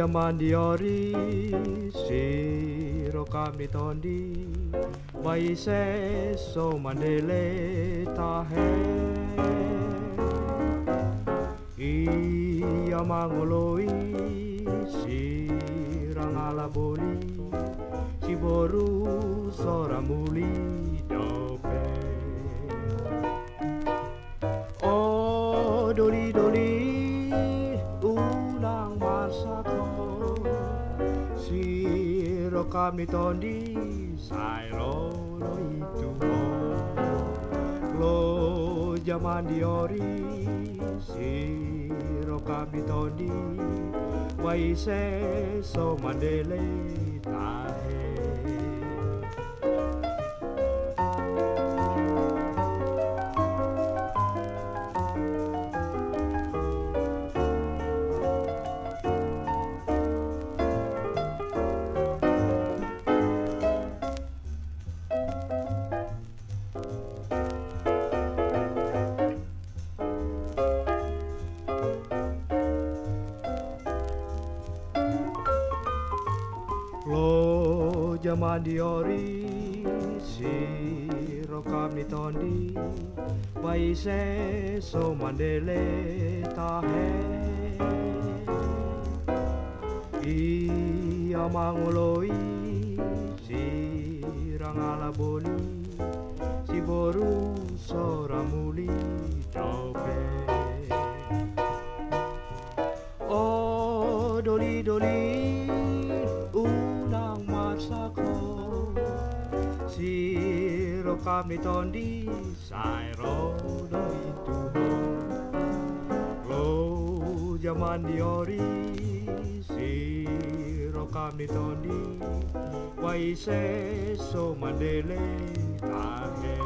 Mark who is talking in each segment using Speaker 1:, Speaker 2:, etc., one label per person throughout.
Speaker 1: jaman diori siro kami tondi Wai se so mandele tahe Iya mangoloi sirang ala boli Si boru sora muli dope Oh doli doli unang marsako Siro kami tondi sairo lo itu Lo jaman diori Siro kami tondi Wai se so mandele tahe Lo jaman diori siro kami tondi Wai se so mandele tahe Iya mangoloi sirang ala boli Si boru sora muli dope Oh doli doli unang marsako Siro kami tondi sairo do itu Lo jaman diori Siro kami tondi Wai se so mandele tahe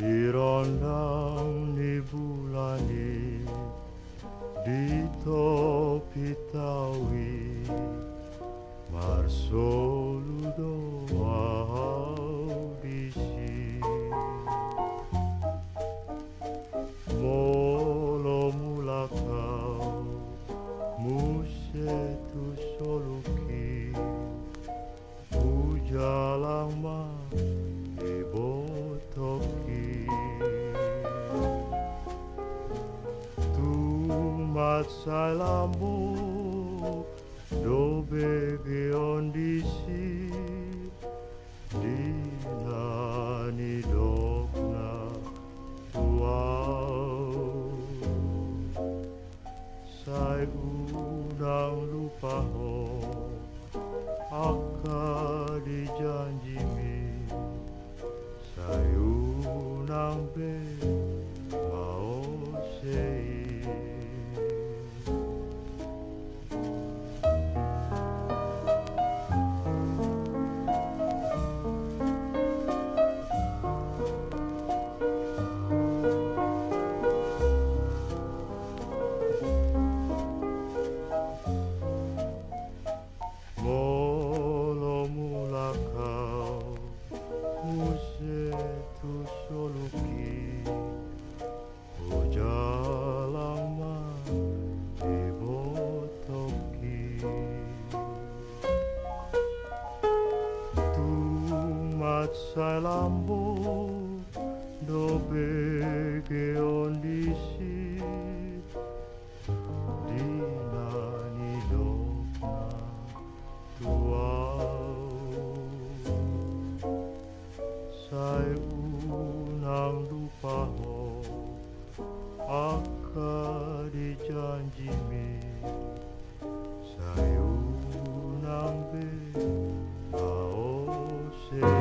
Speaker 2: Dirondang di bulani di topi tawi marsolu doa audisi molo mula kau musetu soluki ujalang ma ibotoki Matsai lambu do bege ondisi dinani dokna wow sai unang lupa ho aka dijanjimi sai unang be mau sei Sai lambo do bege ondisi dinani dokna tuau sai unang lupa ho aka dijanjimi sai unang be ao sei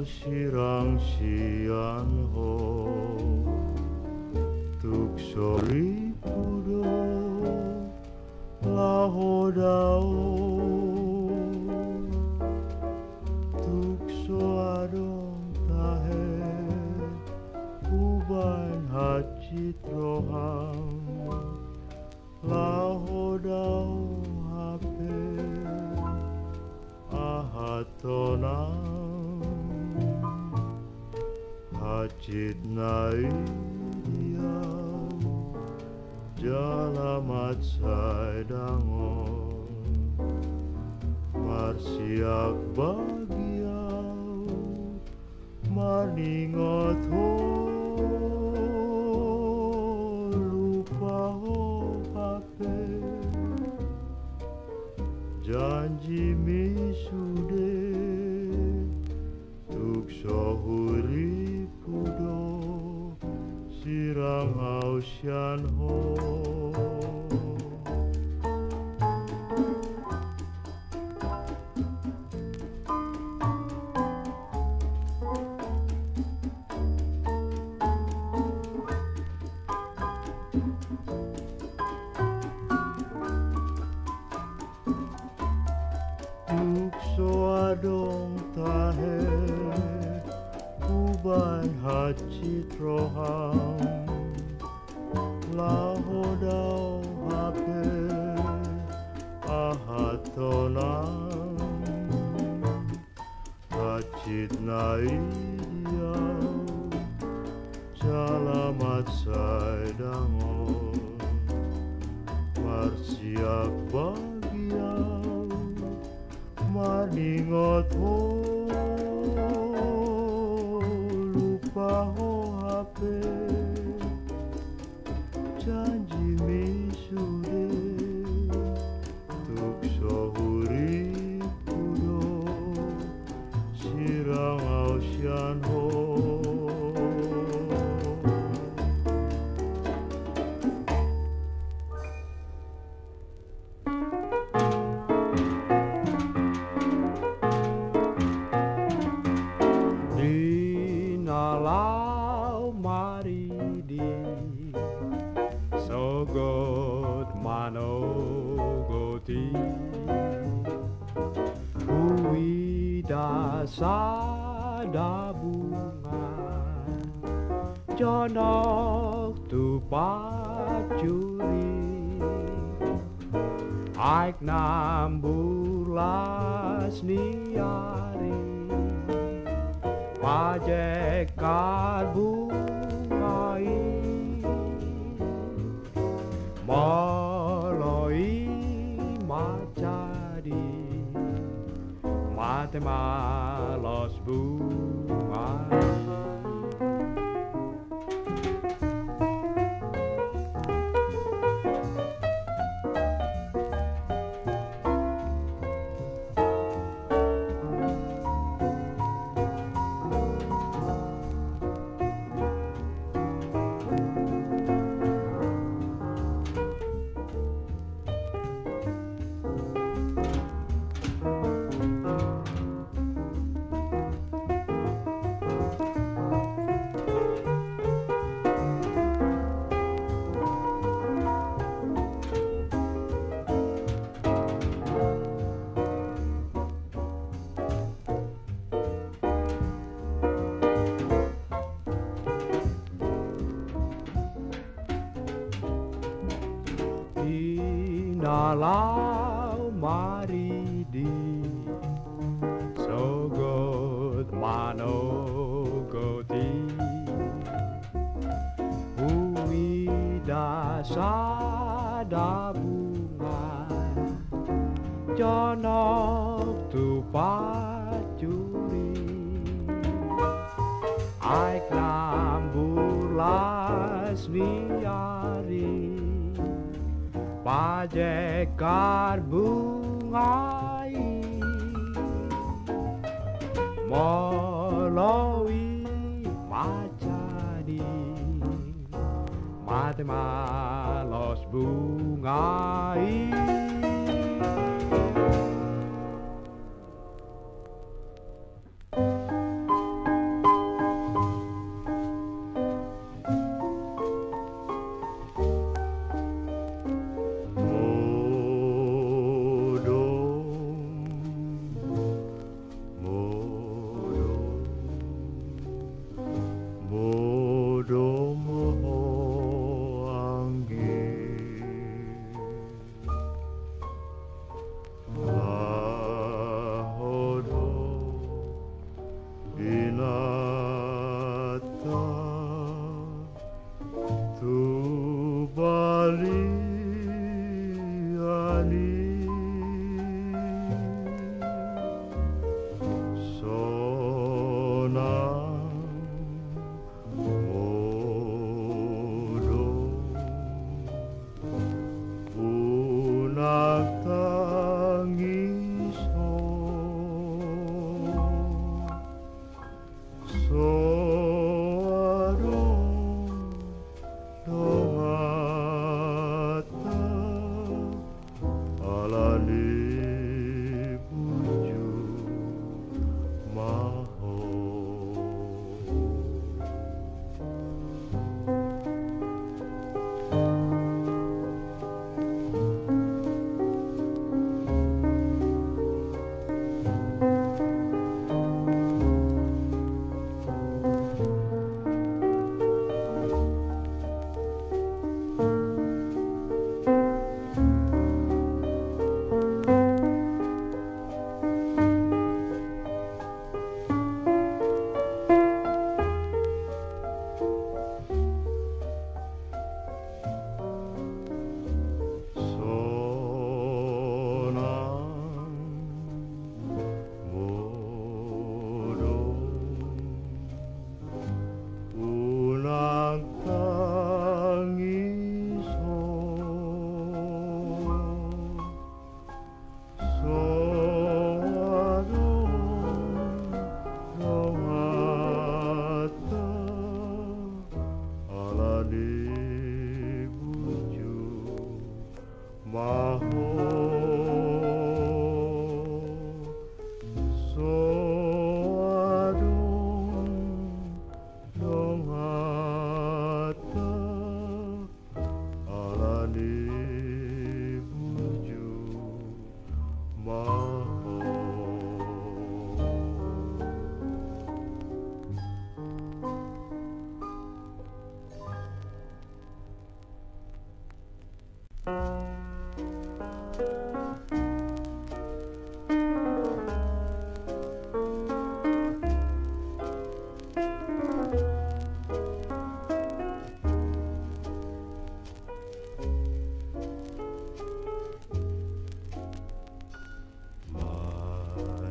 Speaker 2: sirang sian ho tuk sori pudo laho dao tuk so adong tahe uban hacit roham laho dao hape ahatonam hacit nai diam jalamat saidangon marsiak bagiau maningot ho lupa ho hape janji misude tuk sohuri pudo sirang hausian ho tuk so adong tahe uban hacit roham laho dao hape ahatonam hacit nai diau jalamat saidangon marsiak bagiau maningot ho lupa ho hape janji misude tuk sohuri pudo sirang hausian ho
Speaker 1: Dinalau maridi sogot manogoti Uida sada bunga jonok tu pacuri aik nambulas niari pajekar bungai moloi macadi mate malos bungai Dinalau maridi sogot manogoti Uida sada bunga jonok tu pacuri aik nambulas niari pajekar bungai moloi macadi mate malos bungai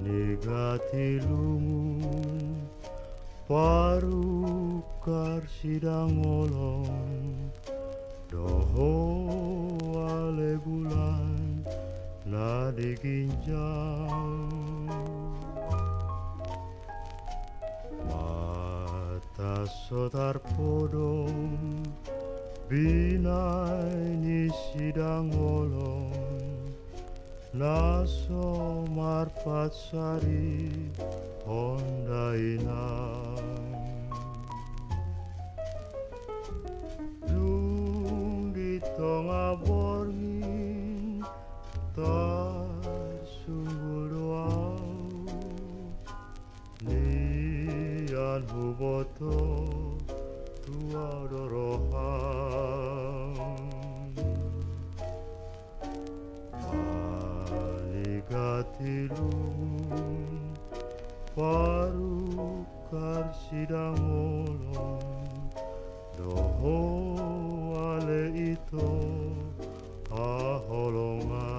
Speaker 2: Manigati lumun parukar sidang olong doho ale bulan nadi ginjang mata sotar podong binai ni sidang olong naso marpat sari honda inang lung di tengah borngin tar sungguh doa nian huboto tua dorohang maligati lumun parukar sidang olong doho ale ito aholongan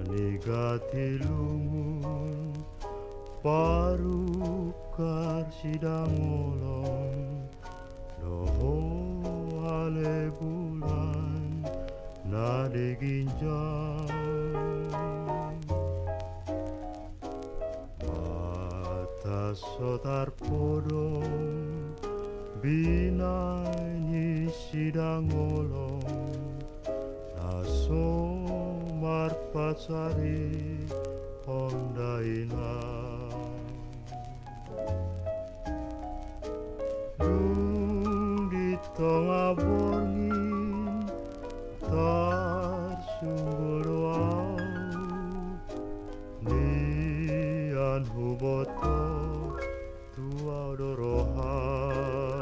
Speaker 2: manigati lumun parukar sidang olong doho ale bulan nadi ginjang mata sotar podong binai sidang olong naso marpat sari honda inang dung di tengah borngin tar sungguh doa nian huboto tua dorohang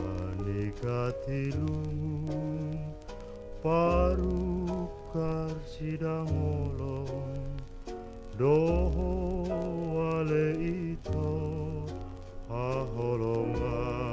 Speaker 2: manigati lumun parukar sidang olong doho ale ito aholongan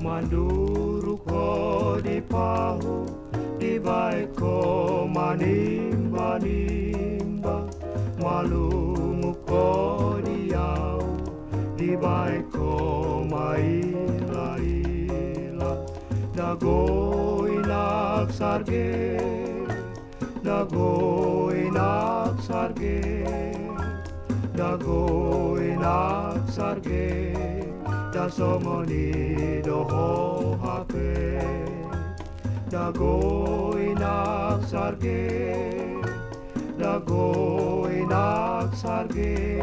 Speaker 2: manduru ko di pahu di baik ko manimba nimba malungu ko di au di baik ko maila ila dago inak sarge dago inak sarge dago inak sarge dasomoni doho hape dago inak sarge dago inak sarge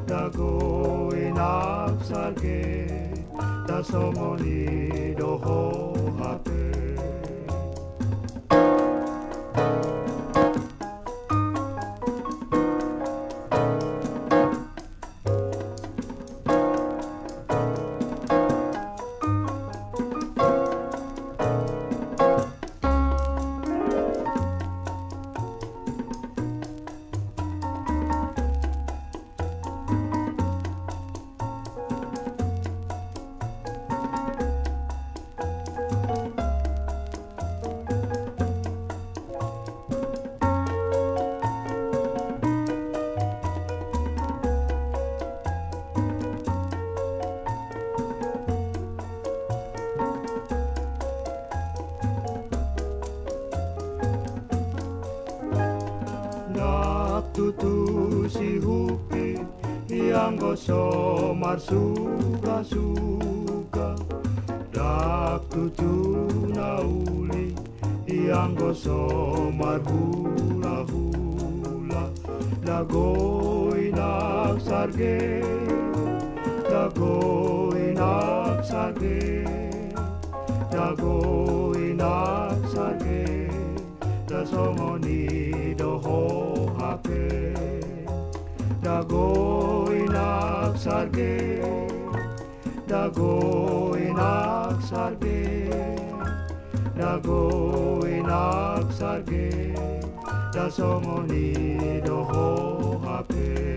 Speaker 2: dago inak sarge dasomoni doho hape tutu si hupi yang gosok marsuga suga dak tutu nauli yang gosomar hula-hula dagoinak sarge dagoinak sarge dagoinak sarge dasomoni doho hape dagoinak sarge dagoinak sarge dagoinak sarge dasomoni doho hape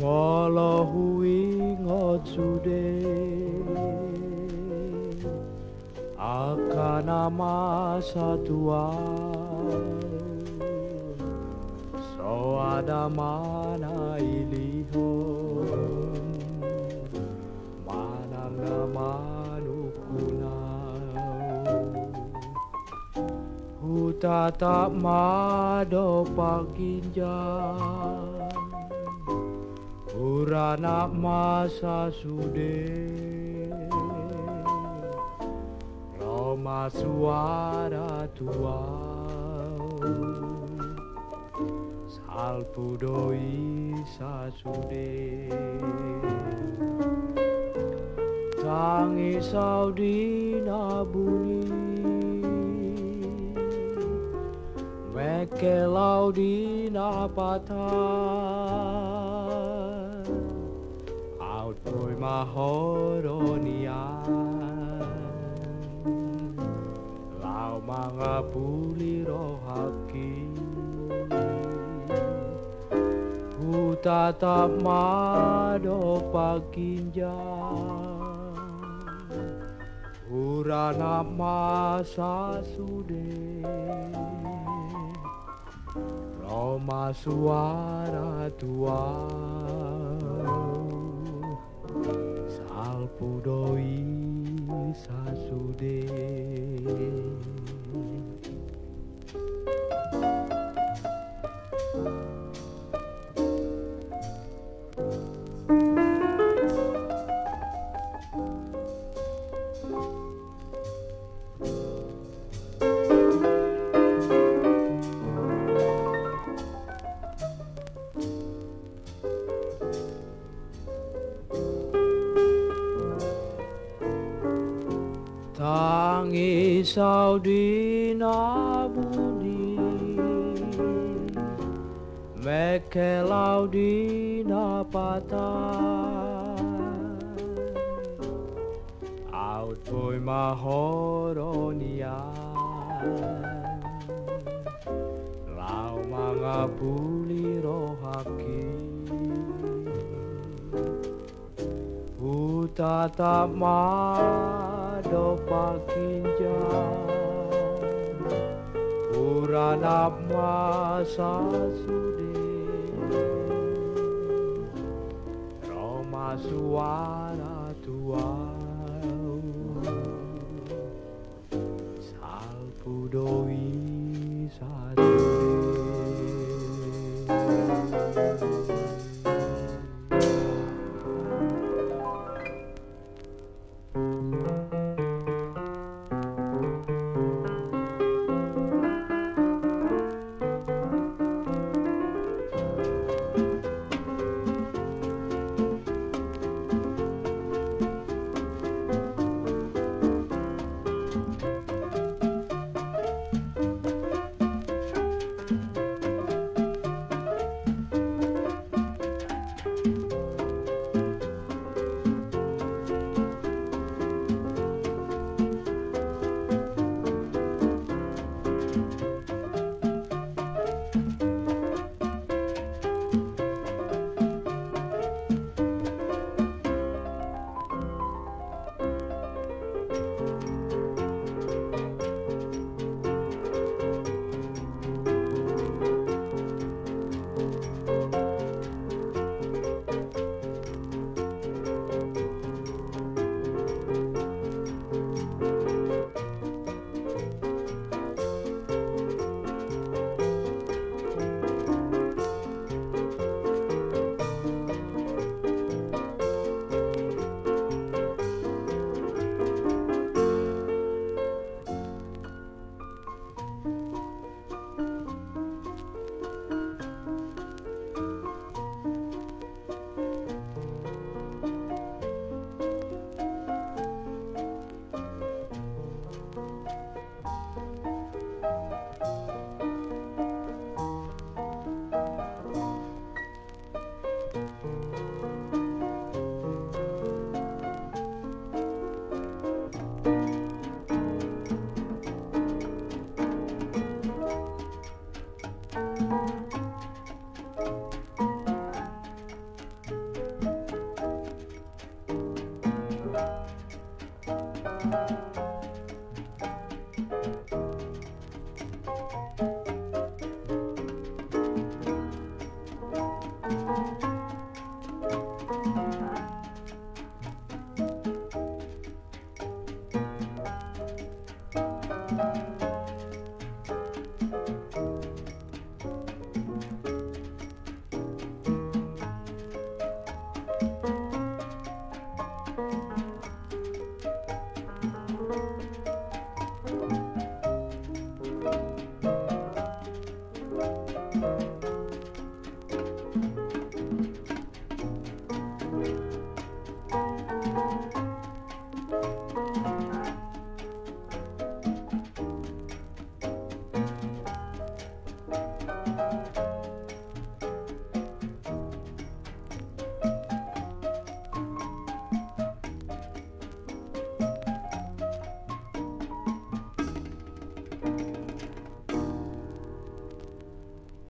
Speaker 1: Molo hui ngot sude akan nama satua so ada mana ilihon mana nama nukunau hutata mado paginjang Urana masa sude Roma suara tua Salpu doi sasude Tangi saudina bunyi Meke laudina patah Outboy mahoronian Lau mga puli rohaki Hutatap mado pakinjang Urana masa sude Roma suara tua Salpu doi sasude Tangi saudina budi Meke laudina patah Outboy mahoronian Lau mga puli rohaki Hutatap do pakinjang Uranap masa sude Roma suara